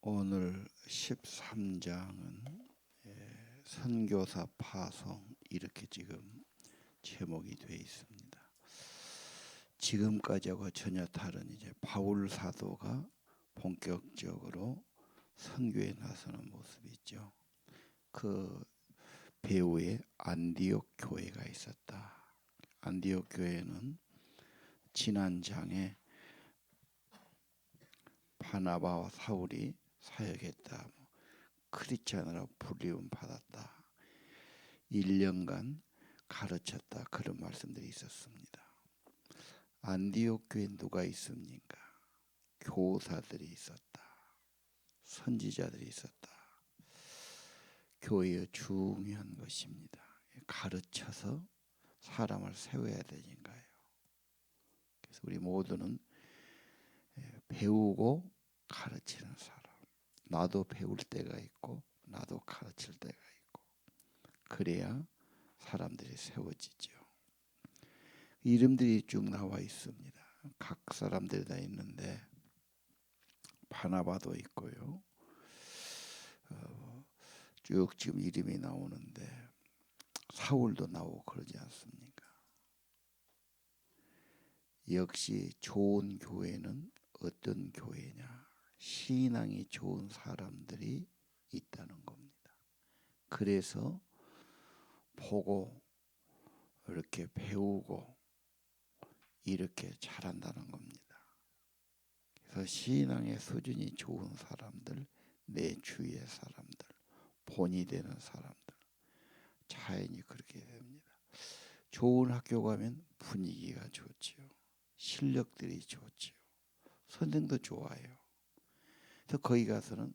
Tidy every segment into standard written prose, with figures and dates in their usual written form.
오늘 13장은 선교사 파송 이렇게 지금 제목이 되어 있습니다. 지금까지하고 전혀 다른 이제 바울 사도가 본격적으로 선교에 나서는 모습이 있죠. 그 배후에 안디옥 교회가 있었다. 안디옥 교회는 지난 장에 바나바와 사울이 사역했다. 크리스찬으로 불리움 받았다. 1년간 가르쳤다. 그런 말씀들이 있었습니다. 안디옥 교회에 누가 있습니까? 교사들이 있었다. 선지자들이 있었다. 교회의 중요한 것입니다. 가르쳐서 사람을 세워야 되니까요. 그래서 우리 모두는 배우고 가르치는 사람. 나도 배울 때가 있고 나도 가르칠 때가 있고 그래야 사람들이 세워지죠. 이름들이 쭉 나와 있습니다. 각 사람들이 다 있는데 바나바도 있고요. 쭉 지금 이름이 나오는데 사울도 나오고 그러지 않습니까? 역시 좋은 교회는 어떤 교회냐? 신앙이 좋은 사람들이 있다는 겁니다. 그래서 보고 이렇게 배우고 이렇게 잘한다는 겁니다. 그래서 신앙의 수준이 좋은 사람들, 내 주위의 사람들, 본이 되는 사람들, 자연히 그렇게 됩니다. 좋은 학교 가면 분위기가 좋지요. 실력들이 좋지요. 선생도 좋아요. 그래서 거기 가서는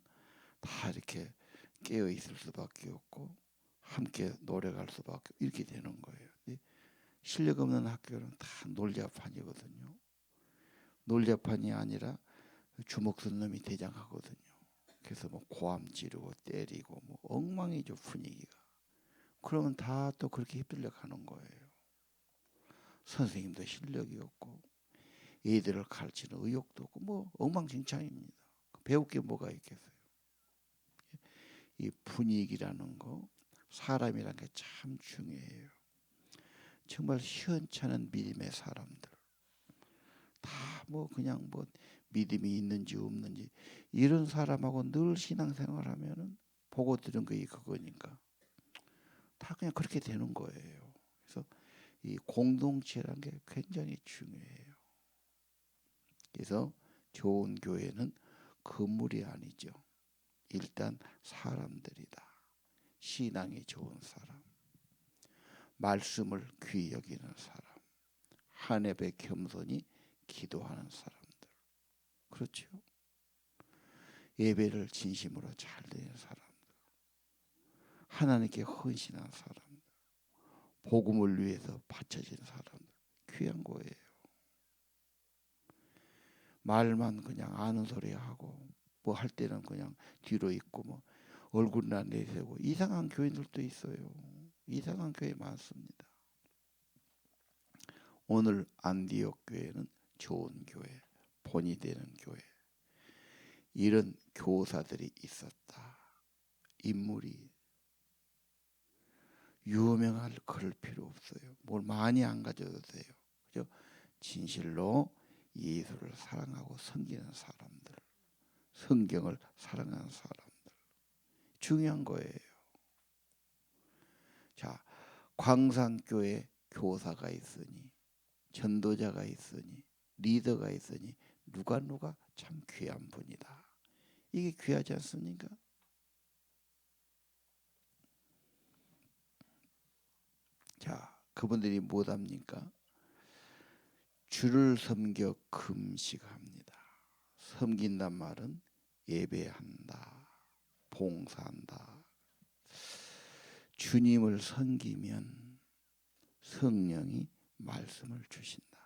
다 이렇게 깨어 있을 수밖에 없고 함께 노력할 수밖에 이렇게 되는 거예요. 실력 없는 학교는 다 놀자판이거든요. 놀자판이 아니라 주먹 쓴 놈이 대장하거든요. 그래서 뭐 고함 지르고 때리고 뭐 엉망이죠 분위기가. 그러면 다 또 그렇게 휩들려 가는 거예요. 선생님도 실력이 없고 애들을 가르치는 의욕도 없고 뭐 엉망진창입니다. 배울 게 뭐가 있겠어요. 이 분위기라는 거 사람이라는 게 참 중요해요. 정말 시원찮은 믿음의 사람들 다 뭐 그냥 뭐 믿음이 있는지 없는지 이런 사람하고 늘 신앙생활하면은 보고 들은 게 그거니까 다 그냥 그렇게 되는 거예요. 그래서 이 공동체라는 게 굉장히 중요해요. 그래서 좋은 교회는 건물이 아니죠. 일단 사람들이다. 신앙이 좋은 사람, 말씀을 귀히 여기는 사람, 한έπ에 겸손히 기도하는 사람들. 그렇죠? 예배를 진심으로 잘 드리는 사람들, 하나님께 헌신한 사람들, 복음을 위해서 바쳐진 사람들, 귀한 거예요. 말만 그냥 아는 소리 하고 뭐 할 때는 그냥 뒤로 있고 뭐 얼굴이나 내세우고 이상한 교인들도 있어요. 이상한 교회 많습니다. 오늘 안디옥 교회는 좋은 교회, 본이 되는 교회. 이런 교사들이 있었다. 인물이 유명할 그럴 필요 없어요. 뭘 많이 안 가져도 돼요. 그죠? 진실로 예수를 사랑하고 섬기는 사람들, 성경을 사랑하는 사람들. 중요한 거예요. 자, 광산교회 교사가 있으니, 전도자가 있으니, 리더가 있으니 누가 참 귀한 분이다. 이게 귀하지 않습니까? 자, 그분들이 뭐합니까? 주를 섬겨 금식합니다. 섬긴단 말은 예배한다, 봉사한다. 주님을 섬기면 성령이 말씀을 주신다.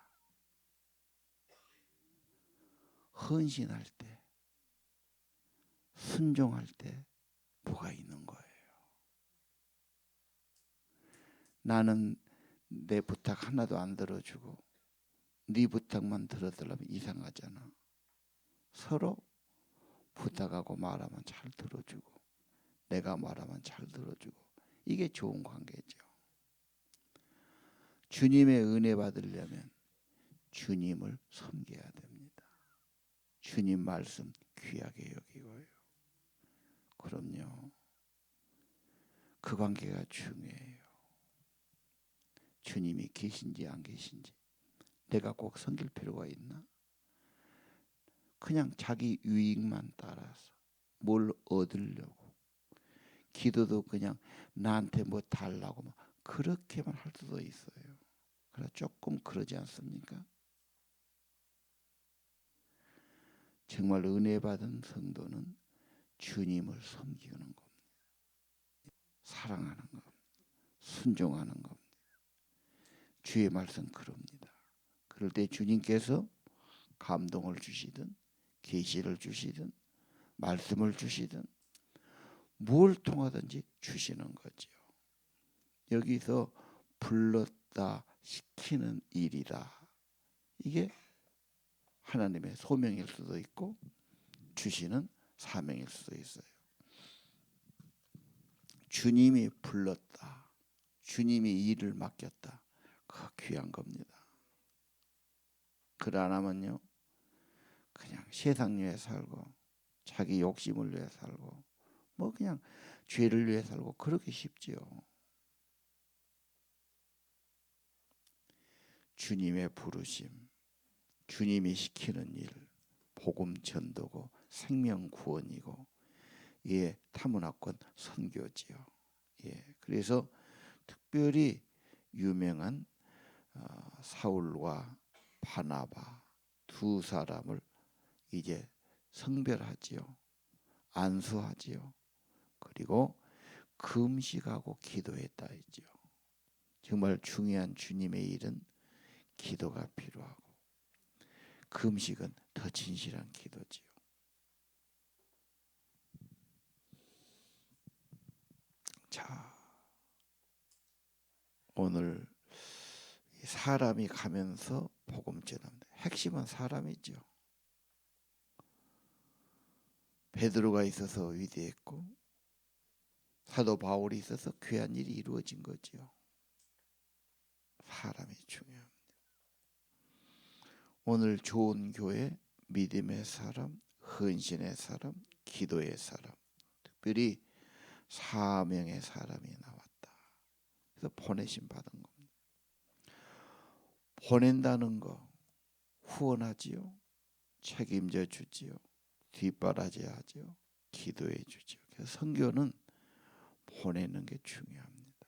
헌신할 때, 순종할 때 뭐가 있는 거예요. 나는 내 부탁 하나도 안 들어주고 네 부탁만 들어달라면 이상하잖아. 서로 부탁하고 말하면 잘 들어주고 내가 말하면 잘 들어주고 이게 좋은 관계죠. 주님의 은혜 받으려면 주님을 섬겨야 됩니다. 주님 말씀 귀하게 여기고요. 그럼요. 그 관계가 중요해요. 주님이 계신지 안 계신지 내가 꼭 섬길 필요가 있나? 그냥 자기 유익만 따라서 뭘 얻으려고 기도도 그냥 나한테 뭐 달라고 막 그렇게만 할 수도 있어요. 그러나 조금 그러지 않습니까? 정말 은혜 받은 성도는 주님을 섬기는 겁니다. 사랑하는 겁니다. 순종하는 겁니다. 주의 말씀 그럽니다. 그럴 때 주님께서 감동을 주시든 계시를 주시든 말씀을 주시든 뭘 통하든지 주시는 거죠. 여기서 불렀다 시키는 일이다. 이게 하나님의 소명일 수도 있고 주시는 사명일 수도 있어요. 주님이 불렀다. 주님이 일을 맡겼다. 그 귀한 겁니다. 그걸 안 하면요. 그냥 세상 위해 살고 자기 욕심을 위해 살고 뭐 그냥 죄를 위해 살고 그러기 쉽지요. 주님의 부르심, 주님이 시키는 일, 복음 전도고 생명 구원이고 예, 타문화권 선교지요. 예, 그래서 특별히 유명한 사울과 바나바 두 사람을 이제 성별하지요. 안수하지요. 그리고 금식하고 기도했다 했죠. 정말 중요한 주님의 일은 기도가 필요하고 금식은 더 진실한 기도지요. 자, 오늘 사람이 가면서 복음 전합니다. 핵심은 사람이죠. 베드로가 있어서 위대했고 사도 바울이 있어서 귀한 일이 이루어진 거죠. 사람이 중요합니다. 오늘 좋은 교회, 믿음의 사람, 헌신의 사람, 기도의 사람, 특별히 사명의 사람이 나왔다. 그래서 보내심 받은 겁니다. 보낸다는 거 후원하지요. 책임져 주지요. 뒷바라지 하지요. 기도해 주지요. 그래서 선교는 보내는 게 중요합니다.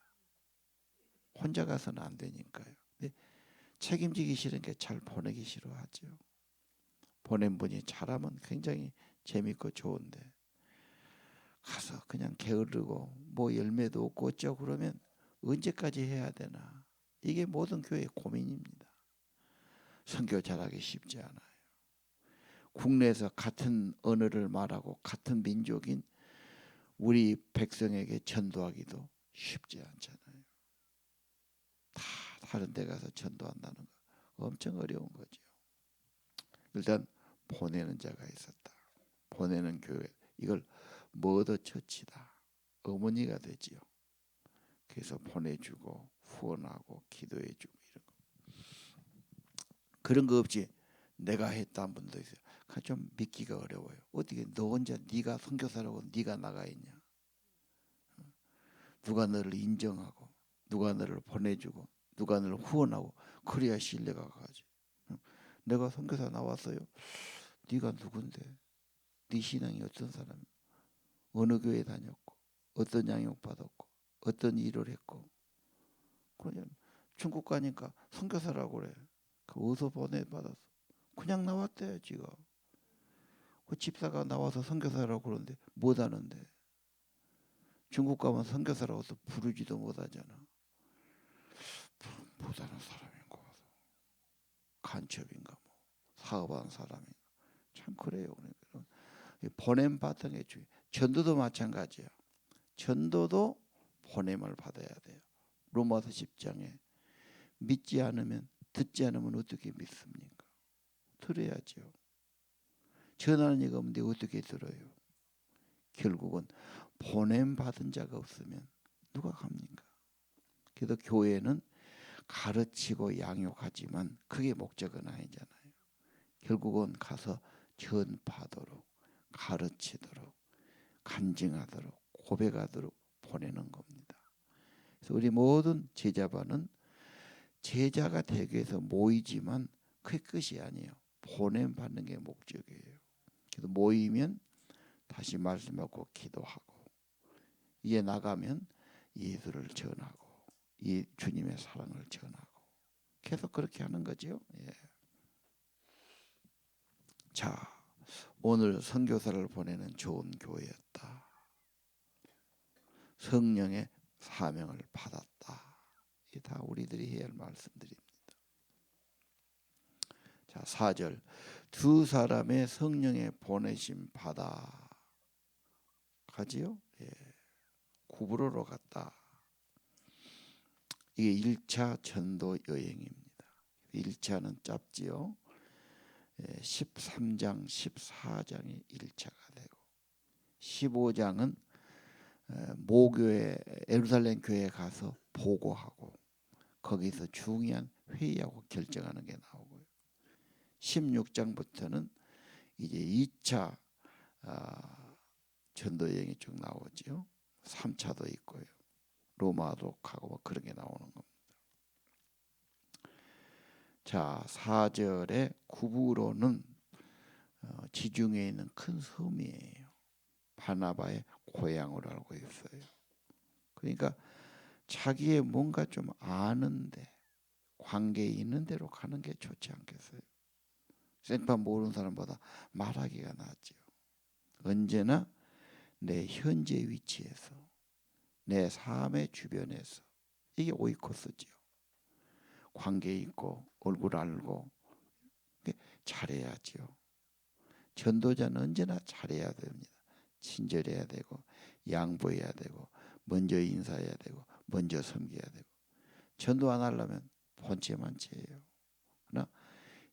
혼자 가서는 안 되니까요. 근데 책임지기 싫은 게 잘 보내기 싫어하죠. 보낸 분이 잘하면 굉장히 재밌고 좋은데 가서 그냥 게으르고 뭐 열매도 없고 어쩌고 그러면 언제까지 해야 되나. 이게 모든 교회의 고민입니다. 선교 잘하기 쉽지 않아요. 국내에서 같은 언어를 말하고 같은 민족인 우리 백성에게 전도하기도 쉽지 않잖아요. 다 다른 데 가서 전도한다는 거 엄청 어려운 거죠. 일단 보내는 자가 있었다. 보내는 교회 이걸 머더 처치다. 어머니가 되지요. 그래서 보내주고 후원하고 기도해주고 이런 거. 그런 거 없이 내가 했다는 분도 있어요. 좀 믿기가 어려워요. 어떻게 너 혼자 네가 선교사라고 네가 나가 있냐. 누가 너를 인정하고 누가 너를 보내주고 누가 너를 후원하고 그래야 신뢰가 가지. 내가 선교사 나왔어요. 네가 누군데? 네 신앙이 어떤 사람이야? 어느 교회 다녔고 어떤 양육 받았고 어떤 일을 했고 그러냐 중국 가니까 선교사라고 그래. 그 어디서 보내받았어? 그냥 나왔대 지가. 그 집사가 나와서 선교사라고 그러는데 못하는데 중국 가면 선교사라고 해서 부르지도 못하잖아. 못하는 사람인가 봐서 간첩인가 뭐 사업하는 사람인가 참 그래요. 그러니까 보냄 받은 게 중요해요. 전도도 마찬가지야. 전도도 보냄을 받아야 돼요. 로마서 10장에 믿지 않으면 듣지 않으면 어떻게 믿습니까? 들어야죠. 전하는 이가 없는데 어떻게 들어요? 결국은 보냄 받은 자가 없으면 누가 갑니까? 그래서 교회는 가르치고 양육하지만 그게 목적은 아니잖아요. 결국은 가서 전파하도록, 가르치도록, 간증하도록, 고백하도록 보내는 겁니다. 그래서 우리 모든 제자반은 제자가 되기 위해서 모이지만 그게 끝이 아니에요. 보냄 받는 게 목적이에요. 그래서 모이면 다시 말씀하고 기도하고, 이제 나가면 예수를 전하고, 이 주님의 사랑을 전하고, 계속 그렇게 하는 거죠. 예. 자, 오늘 선교사를 보내는 좋은 교회였다. 성령의 사명을 받았다. 이게 다 우리들이 해야 할 말씀들입니다. 자, 4절. 두 사람의 성령의 보내심 받아 가지요. 예. 구브로로 갔다. 이게 1차 전도 여행입니다. 1차는 짧지요. 13장, 14장이 1차가 되고 15장은 모교회 예루살렘 교회에 가서 보고하고 거기서 중요한 회의하고 결정하는 게 나오고요. 16장부터는 이제 2차 전도 여행이 쭉 나오죠. 3차도 있고요. 로마도 가고 뭐 그런 게 나오는 겁니다. 자, 4절에 구브로는 지중해에 있는 큰 섬이에요. 바나바의 고향으로 알고 있어요. 그러니까 자기의 뭔가 좀 아는데 관계에 있는 대로 가는 게 좋지 않겠어요? 생판 모르는 사람보다 말하기가 낫죠. 언제나 내 현재 위치에서, 내 삶의 주변에서, 이게 오이코스죠. 관계 있고 얼굴 알고 잘해야죠. 전도자는 언제나 잘해야 됩니다. 친절해야 되고 양보해야 되고 먼저 인사해야 되고 먼저 섬겨야 되고. 전도 안 하려면 본체만체예요. 그러나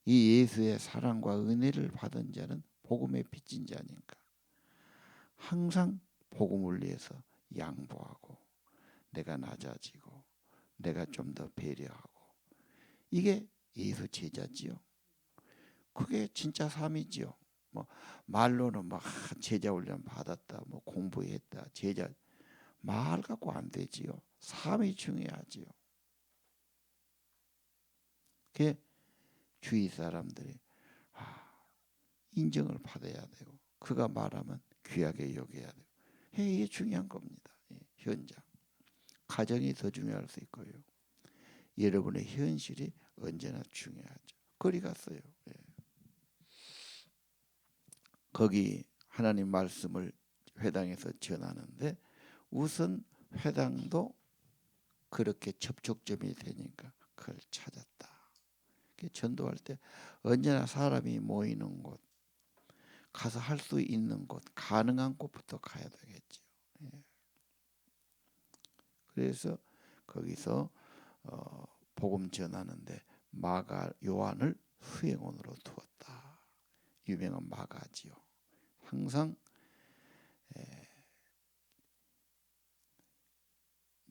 이 예수의 사랑과 은혜를 받은 자는 복음에 빚진 자니까 항상 복음을 위해서 양보하고 내가 낮아지고 내가 좀 더 배려하고, 이게 예수 제자지요. 그게 진짜 삶이지요. 뭐 말로는 막 제자 훈련 받았다, 뭐 공부했다, 제자 말 갖고 안 되지요. 삶이 중요하지요. 그 주위 사람들이 인정을 받아야 되고 그가 말하면 귀하게 여겨야 되고, 이게 중요한 겁니다. 현장 가정이 더 중요할 수 있고요. 여러분의 현실이 언제나 중요하죠. 거리 갔어요. 예. 거기 하나님 말씀을 회당에서 전하는데 우선 회당도 그렇게 접촉점이 되니까 그걸 찾았다. 전도할 때 언제나 사람이 모이는 곳, 가서 할 수 있는 곳, 가능한 곳부터 가야 되겠죠. 예. 그래서 거기서 복음 전하는데 마가 요한을 수행원으로 두었다. 유명한 마가지요. 항상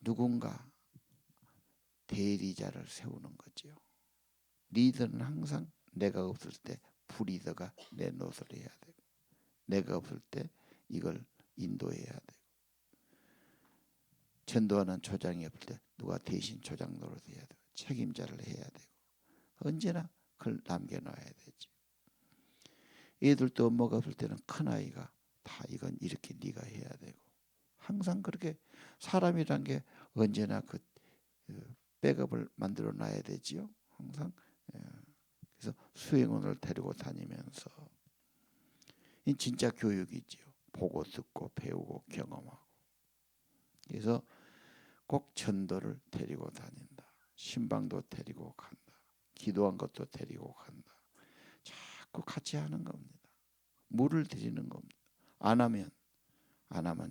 누군가 대리자를 세우는 거지요. 리더는 항상 내가 없을 때 부리더가 내 노릇을 해야 되고, 내가 없을 때 이걸 인도해야 되고, 전도하는 조장이 없을 때 누가 대신 조장 노릇해야 되고, 책임자를 해야 되고, 언제나 그걸 남겨놔야 되지. 애들도 엄마가 없을 때는 큰아이가 다 이건 이렇게 네가 해야 되고, 항상 그렇게 사람이란 게 언제나 그 백업을 만들어 놔야 되지요. 항상. 그래서 수행원을 데리고 다니면서, 이 진짜 교육이지요. 보고 듣고 배우고 경험하고. 그래서 꼭 전도를 데리고 다닌다. 신방도 데리고 간다. 기도한 것도 데리고 간다. 자꾸 같이 하는 겁니다. 물을 드리는 겁니다. 안 하면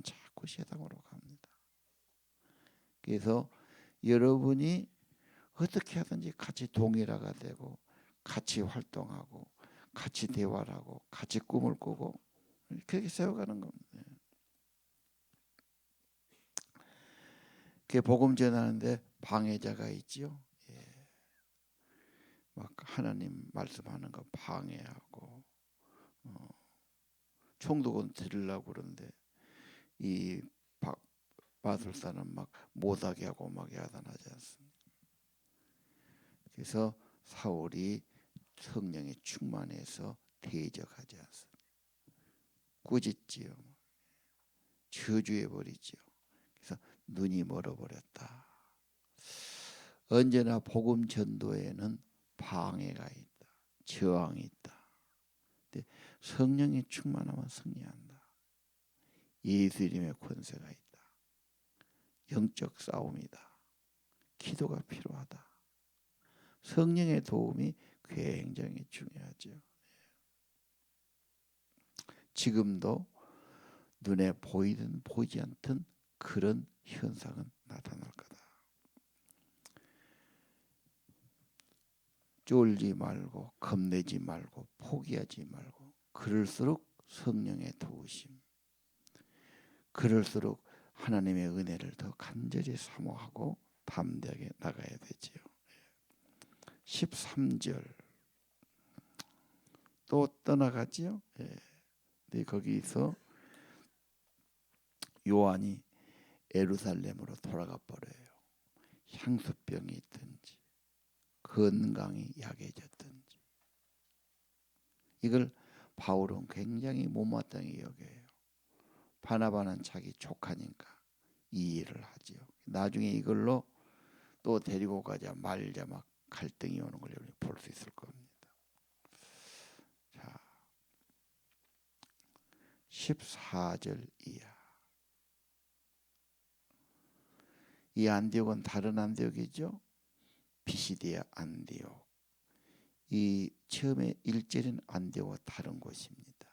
자꾸 세상으로 갑니다. 그래서 여러분이 어떻게 하든지 같이 동일화가 되고 같이 활동하고 같이 대화를 하고 같이 꿈을 꾸고 그렇게 세워가는 겁니다. 그 복음 전하는데 방해자가 있지요. 예. 막 하나님 말씀하는 거 방해하고 총독은 들으려고 그러는데 이 마술사는 막 못하게 하고 막 야단하지 않습니까? 그래서 사울이 성령에 충만해서 대적하지 않습니다. 꾸짖지요. 저주해 버리지요. 그래서 눈이 멀어버렸다. 언제나 복음 전도에는 방해가 있다. 저항이 있다. 근데 성령이 충만하면 승리한다. 예수님의 권세가 있다. 영적 싸움이다. 기도가 필요하다. 성령의 도움이 굉장히 중요하죠. 지금도 눈에 보이든 보이지 않든 그런 현상은 나타날 거다. 쫄지 말고 겁내지 말고 포기하지 말고 그럴수록 성령의 도우심, 그럴수록 하나님의 은혜를 더 간절히 사모하고 담대하게 나가야 되지요. 13절 또 떠나가지요. 네, 거기서 요한이 예루살렘으로 돌아가 버려요. 향수병이 있든지 건강이 약해졌든지 이걸 바울은 굉장히 못마땅히 여겨요. 바나바는 자기 조카니까 이해를 하지요. 나중에 이걸로 또 데리고 가자 말자 막 갈등이 오는 걸 볼 수 있을 겁니다. 자, 14절 이하. 이 안디옥은 다른 안디옥이죠. 비시디아 안디옥. 이 처음에 1절인 안디옥과 다른 곳입니다.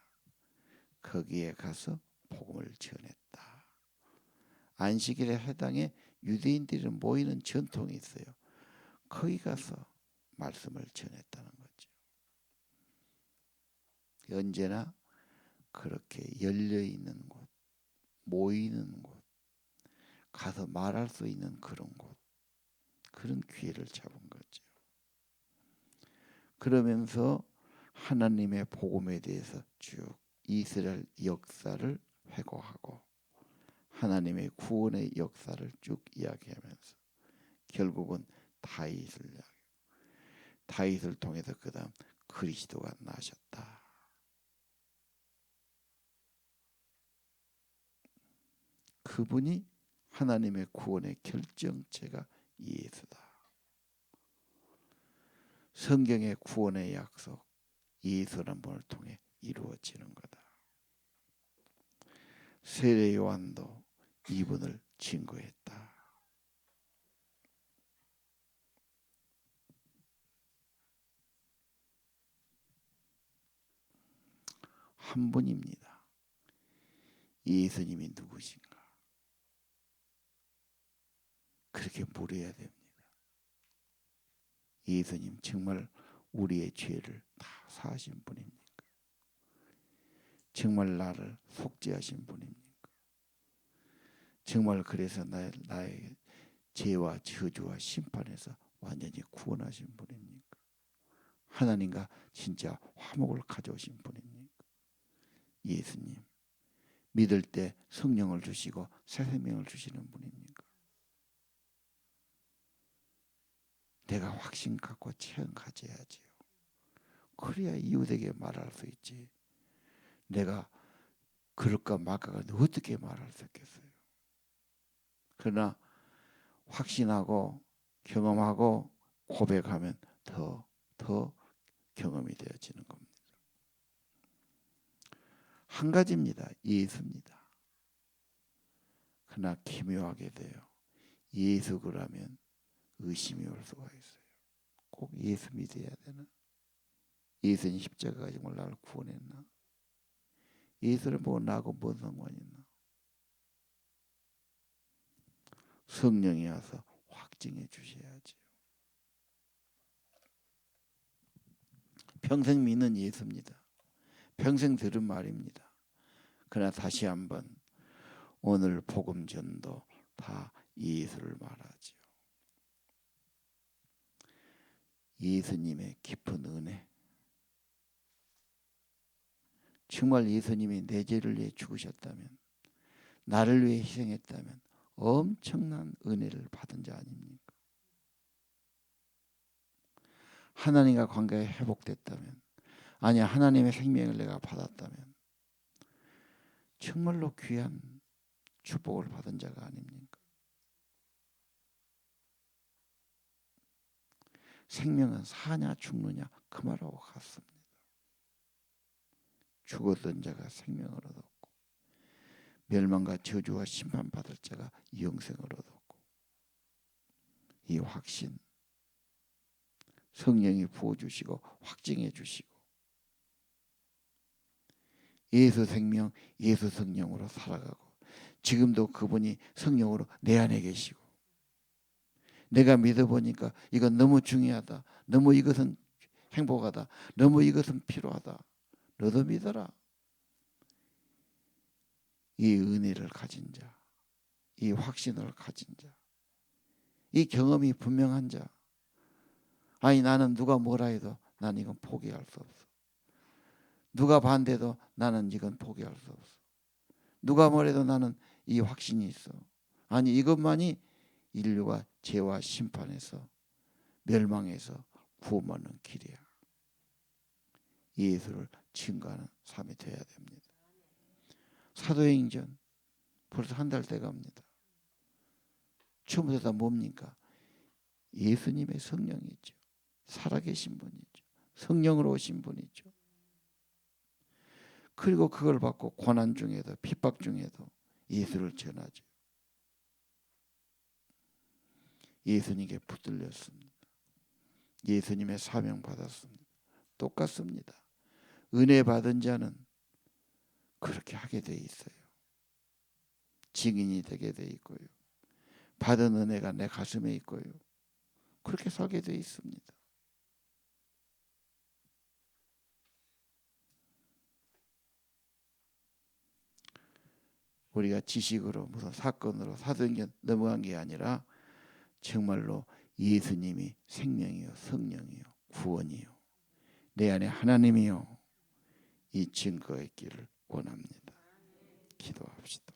거기에 가서 복음을 전했다. 안식일에 해당해 유대인들이 모이는 전통이 있어요. 거기 가서 말씀을 전했다는 거죠. 언제나 그렇게 열려있는 곳, 모이는 곳, 가서 말할 수 있는 그런 곳, 그런 기회를 잡은 거죠. 그러면서 하나님의 복음에 대해서 쭉 이스라엘 역사를 회고하고 하나님의 구원의 역사를 쭉 이야기하면서 결국은 다윗을 통해서 그 다음 그리스도가 나셨다. 그분이 하나님의 구원의 결정체가 예수다. 성경의 구원의 약속 예수라는 분을 통해 이루어지는 거다. 세례 요한도 이분을 증거했다. 한 분입니다. 예수님이 누구신가? 그렇게 물어야 됩니다. 예수님 정말 우리의 죄를 다 사하신 분입니까? 정말 나를 속죄하신 분입니까? 정말 그래서 나의 죄와 저주와 심판에서 완전히 구원하신 분입니까? 하나님과 진짜 화목을 가져오신 분입니까? 예수님 믿을 때 성령을 주시고 새 생명을 주시는 분입니까? 내가 확신 갖고 체험 가져야지요. 그래야 이웃에게 말할 수 있지. 내가 그럴까 말까가 어떻게 말할 수 있겠어요? 그러나 확신하고 경험하고 고백하면 더 경험이 되어지는 겁니다. 한 가지입니다. 예수입니다. 그러나 기묘하게 돼요. 예수 그러면 의심이 올 수가 있어요. 꼭 예수 믿어야 되나? 예수님 십자가 가지고 나를 구원했나? 예수를 보고 나하고 뭔 상관이 있나? 성령이 와서 확증해 주셔야지요. 평생 믿는 예수입니다. 평생 들은 말입니다. 그러나 다시 한번 오늘 복음 전도 다 예수를 말하지요. 예수님의 깊은 은혜. 정말 예수님이 내 죄를 위해 죽으셨다면, 나를 위해 희생했다면 엄청난 은혜를 받은 자 아닙니까? 하나님과 관계가 회복됐다면, 아니 하나님의 생명을 내가 받았다면 정말로 귀한 축복을 받은 자가 아닙니까? 생명은 사냐 죽느냐 그 말하고 같습니다. 죽었던 자가 생명을 얻었고, 멸망과 저주와 심판받을 자가 영생을 얻었고, 이 확신 성령이 부어주시고 확증해 주시고, 예수 생명 예수 성령으로 살아가고, 지금도 그분이 성령으로 내 안에 계시고, 내가 믿어보니까 이건 너무 중요하다, 너무 이것은 행복하다, 너무 이것은 필요하다, 너도 믿어라. 이 은혜를 가진 자, 이 확신을 가진 자, 이 경험이 분명한 자, 아니 나는 누가 뭐라 해도 난 이건 포기할 수 없어. 누가 반대도 나는 이건 포기할 수 없어. 누가 뭐래도 나는 이 확신이 있어. 아니 이것만이 인류가 죄와 심판에서 멸망해서 구원받는 길이야. 예수를 증거하는 삶이 되어야 됩니다. 사도행전 벌써 한 달 돼갑니다. 처음부터 다 뭡니까? 예수님의 성령이죠. 살아계신 분이죠. 성령으로 오신 분이죠. 그리고 그걸 받고 고난 중에도 핍박 중에도 예수를 전하죠. 예수님께 붙들렸습니다. 예수님의 사명 받았습니다. 똑같습니다. 은혜 받은 자는 그렇게 하게 돼 있어요. 증인이 되게 돼 있고요. 받은 은혜가 내 가슴에 있고요. 그렇게 살게 돼 있습니다. 우리가 지식으로 무슨 사건으로 사도행전 넘어간 게 아니라 정말로 예수님이 생명이요 성령이요 구원이요 내 안에 하나님이요 이 증거의 길을 원합니다. 기도합시다.